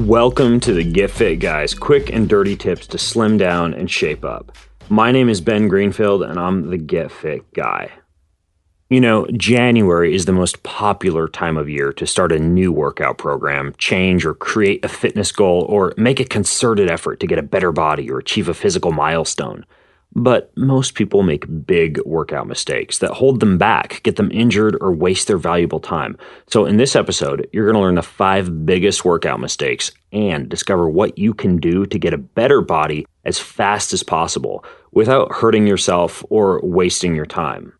Welcome to the Get Fit Guys, quick and dirty tips to slim down and shape up. My name is Ben Greenfield and I'm the Get Fit Guy. You know, January is the most popular time of year to start a new workout program, change or create a fitness goal, or make a concerted effort to get a better body or achieve a physical milestone. But most people make big workout mistakes that hold them back, get them injured, or waste their valuable time. So in this episode, you're going to learn the 5 biggest workout mistakes and discover what you can do to get a better body as fast as possible without hurting yourself or wasting your time.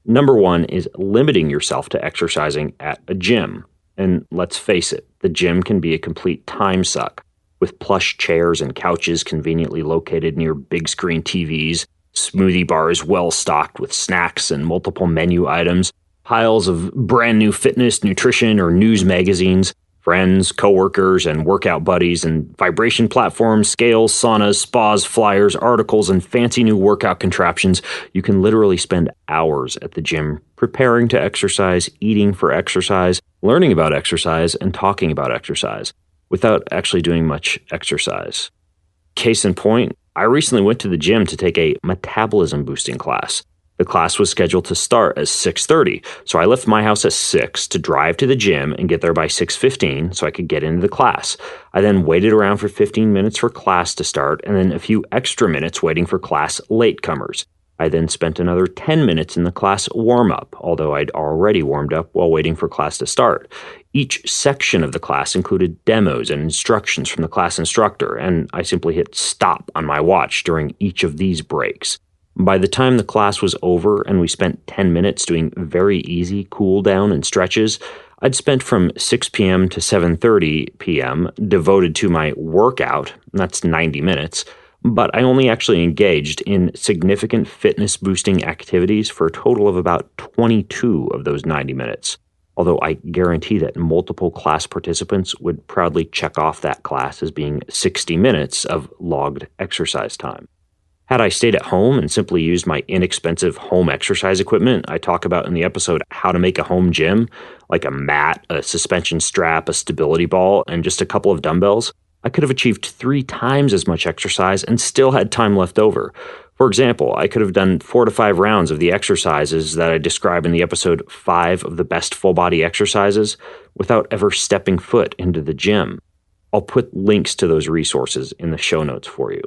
Number 1 is limiting yourself to exercising at a gym. And let's face it, the gym can be a complete time suck. With plush chairs and couches conveniently located near big screen TVs, smoothie bars well stocked with snacks and multiple menu items, piles of brand new fitness, nutrition, or news magazines, friends, coworkers, and workout buddies, and vibration platforms, scales, saunas, spas, flyers, articles, and fancy new workout contraptions. You can literally spend hours at the gym preparing to exercise, eating for exercise, learning about exercise, and talking about exercise, without actually doing much exercise. Case in point, I recently went to the gym to take a metabolism boosting class. The class was scheduled to start at 6:30, so I left my house at 6 to drive to the gym and get there by 6:15 so I could get into the class. I then waited around for 15 minutes for class to start and then a few extra minutes waiting for class latecomers. I then spent another 10 minutes in the class warm-up, although I'd already warmed up while waiting for class to start. Each section of the class included demos and instructions from the class instructor, and I simply hit stop on my watch during each of these breaks. By the time the class was over and we spent 10 minutes doing very easy cool down and stretches, I'd spent from 6 p.m. to 7:30 p.m. devoted to my workout, that's 90 minutes, but I only actually engaged in significant fitness-boosting activities for a total of about 22 of those 90 minutes, although I guarantee that multiple class participants would proudly check off that class as being 60 minutes of logged exercise time. Had I stayed at home and simply used my inexpensive home exercise equipment I talk about in the episode How to Make a Home Gym, like a mat, a suspension strap, a stability ball, and just a couple of dumbbells, I could have achieved 3 times as much exercise and still had time left over. For example, I could have done 4 to 5 rounds of the exercises that I describe in the episode 5 of the best full body exercises without ever stepping foot into the gym. I'll put links to those resources in the show notes for you.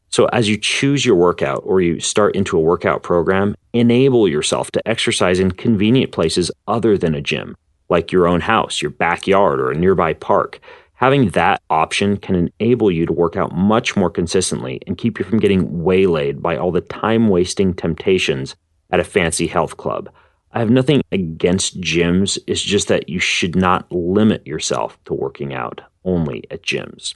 So as you choose your workout or you start into a workout program, enable yourself to exercise in convenient places other than a gym, like your own house, your backyard, or a nearby park. Having that option can enable you to work out much more consistently and keep you from getting waylaid by all the time-wasting temptations at a fancy health club. I have nothing against gyms, it's just that you should not limit yourself to working out only at gyms.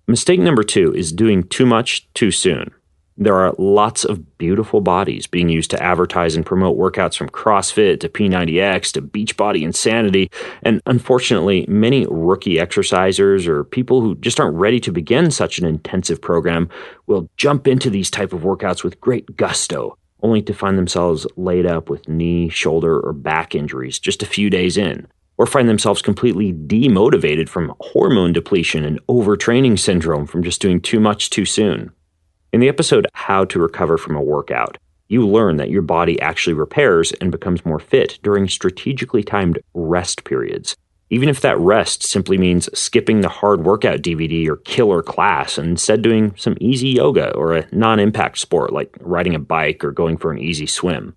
Mistake number 2 is doing too much too soon. There are lots of beautiful bodies being used to advertise and promote workouts from CrossFit to P90X to Beachbody Insanity, and unfortunately, many rookie exercisers or people who just aren't ready to begin such an intensive program will jump into these type of workouts with great gusto, only to find themselves laid up with knee, shoulder, or back injuries just a few days in, or find themselves completely demotivated from hormone depletion and overtraining syndrome from just doing too much too soon. In the episode How to Recover from a Workout, you learn that your body actually repairs and becomes more fit during strategically timed rest periods, even if that rest simply means skipping the hard workout DVD or killer class and instead doing some easy yoga or a non-impact sport like riding a bike or going for an easy swim.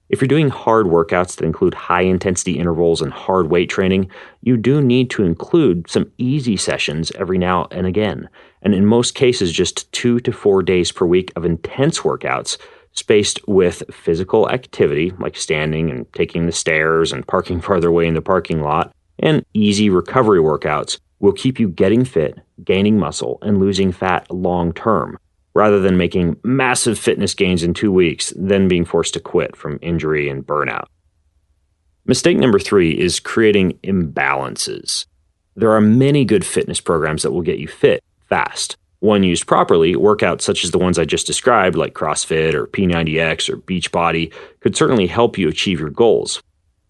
If you're doing hard workouts that include high-intensity intervals and hard weight training, you do need to include some easy sessions every now and again, and in most cases just 2 to 4 days per week of intense workouts spaced with physical activity like standing and taking the stairs and parking farther away in the parking lot, and easy recovery workouts will keep you getting fit, gaining muscle, and losing fat long-term, rather than making massive fitness gains in 2 weeks, then being forced to quit from injury and burnout. Mistake number 3 is creating imbalances. There are many good fitness programs that will get you fit fast. When used properly, workouts such as the ones I just described, like CrossFit or P90X or Beachbody, could certainly help you achieve your goals.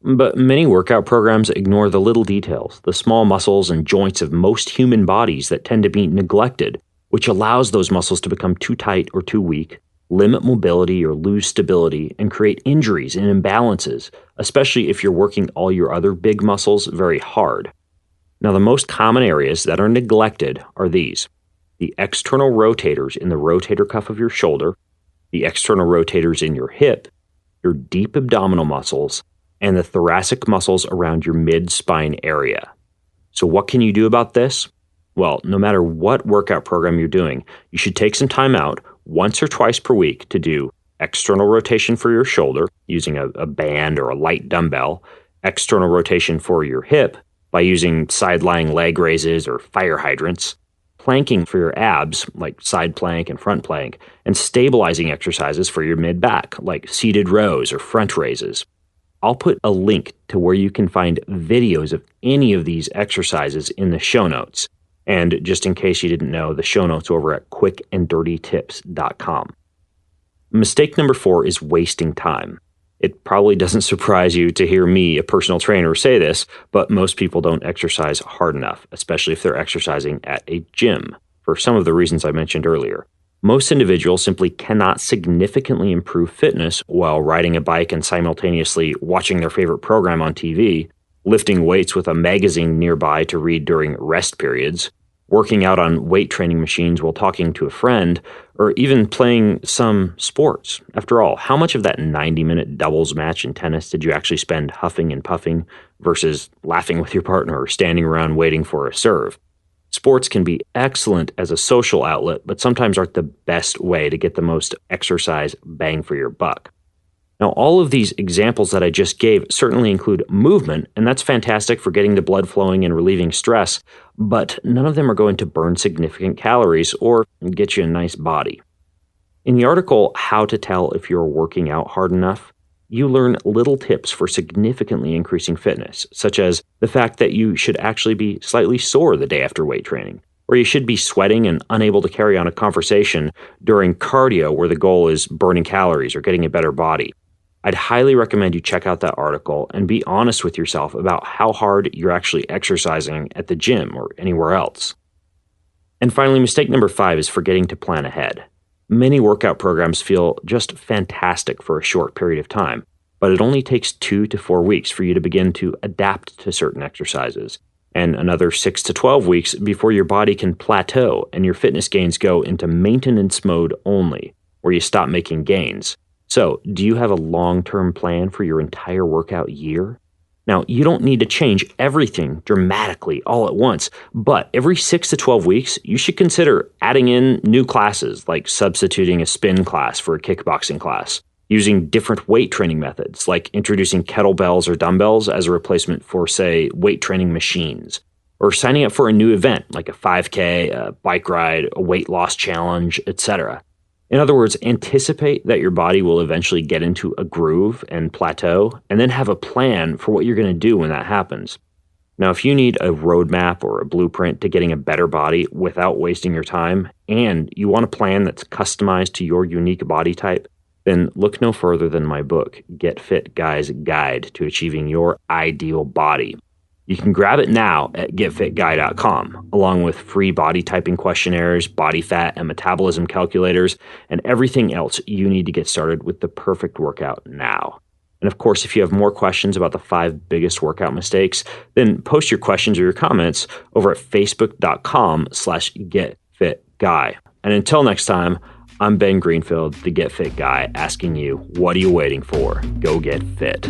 But many workout programs ignore the little details, the small muscles and joints of most human bodies that tend to be neglected, which allows those muscles to become too tight or too weak, limit mobility or lose stability, and create injuries and imbalances, especially if you're working all your other big muscles very hard. Now, the most common areas that are neglected are these: the external rotators in the rotator cuff of your shoulder, the external rotators in your hip, your deep abdominal muscles, and the thoracic muscles around your mid-spine area. So what can you do about this? Well, no matter what workout program you're doing, you should take some time out once or twice per week to do external rotation for your shoulder using a band or a light dumbbell, external rotation for your hip by using side-lying leg raises or fire hydrants, planking for your abs like side plank and front plank, and stabilizing exercises for your mid-back like seated rows or front raises. I'll put a link to where you can find videos of any of these exercises in the show notes. And just in case you didn't know, the show notes over at quickanddirtytips.com. Mistake number 4 is wasting time. It probably doesn't surprise you to hear me, a personal trainer, say this, but most people don't exercise hard enough, especially if they're exercising at a gym, for some of the reasons I mentioned earlier. Most individuals simply cannot significantly improve fitness while riding a bike and simultaneously watching their favorite program on TV, lifting weights with a magazine nearby to read during rest periods, working out on weight training machines while talking to a friend, or even playing some sports. After all, how much of that 90-minute doubles match in tennis did you actually spend huffing and puffing versus laughing with your partner or standing around waiting for a serve? Sports can be excellent as a social outlet, but sometimes aren't the best way to get the most exercise bang for your buck. Now, all of these examples that I just gave certainly include movement, and that's fantastic for getting the blood flowing and relieving stress, but none of them are going to burn significant calories or get you a nice body. In the article, How to Tell If You're Working Out Hard Enough, you learn little tips for significantly increasing fitness, such as the fact that you should actually be slightly sore the day after weight training, or you should be sweating and unable to carry on a conversation during cardio where the goal is burning calories or getting a better body. I'd highly recommend you check out that article and be honest with yourself about how hard you're actually exercising at the gym or anywhere else. And finally, mistake number 5 is forgetting to plan ahead. Many workout programs feel just fantastic for a short period of time, but it only takes 2 to 4 weeks for you to begin to adapt to certain exercises, and another 6 to 12 weeks before your body can plateau and your fitness gains go into maintenance mode only, where you stop making gains. So, do you have a long-term plan for your entire workout year? Now, you don't need to change everything dramatically all at once, but every 6 to 12 weeks, you should consider adding in new classes, like substituting a spin class for a kickboxing class, using different weight training methods, like introducing kettlebells or dumbbells as a replacement for, say, weight training machines, or signing up for a new event, like a 5K, a bike ride, a weight loss challenge, etc. In other words, anticipate that your body will eventually get into a groove and plateau, and then have a plan for what you're going to do when that happens. Now, if you need a roadmap or a blueprint to getting a better body without wasting your time, and you want a plan that's customized to your unique body type, then look no further than my book, Get Fit Guy's Guide to Achieving Your Ideal Body. You can grab it now at getfitguy.com, along with free body typing questionnaires, body fat and metabolism calculators, and everything else you need to get started with the perfect workout now. And of course, if you have more questions about the 5 biggest workout mistakes, then post your questions or your comments over at facebook.com/getfitguy. And until next time, I'm Ben Greenfield, the Get Fit Guy, asking you, what are you waiting for? Go get fit.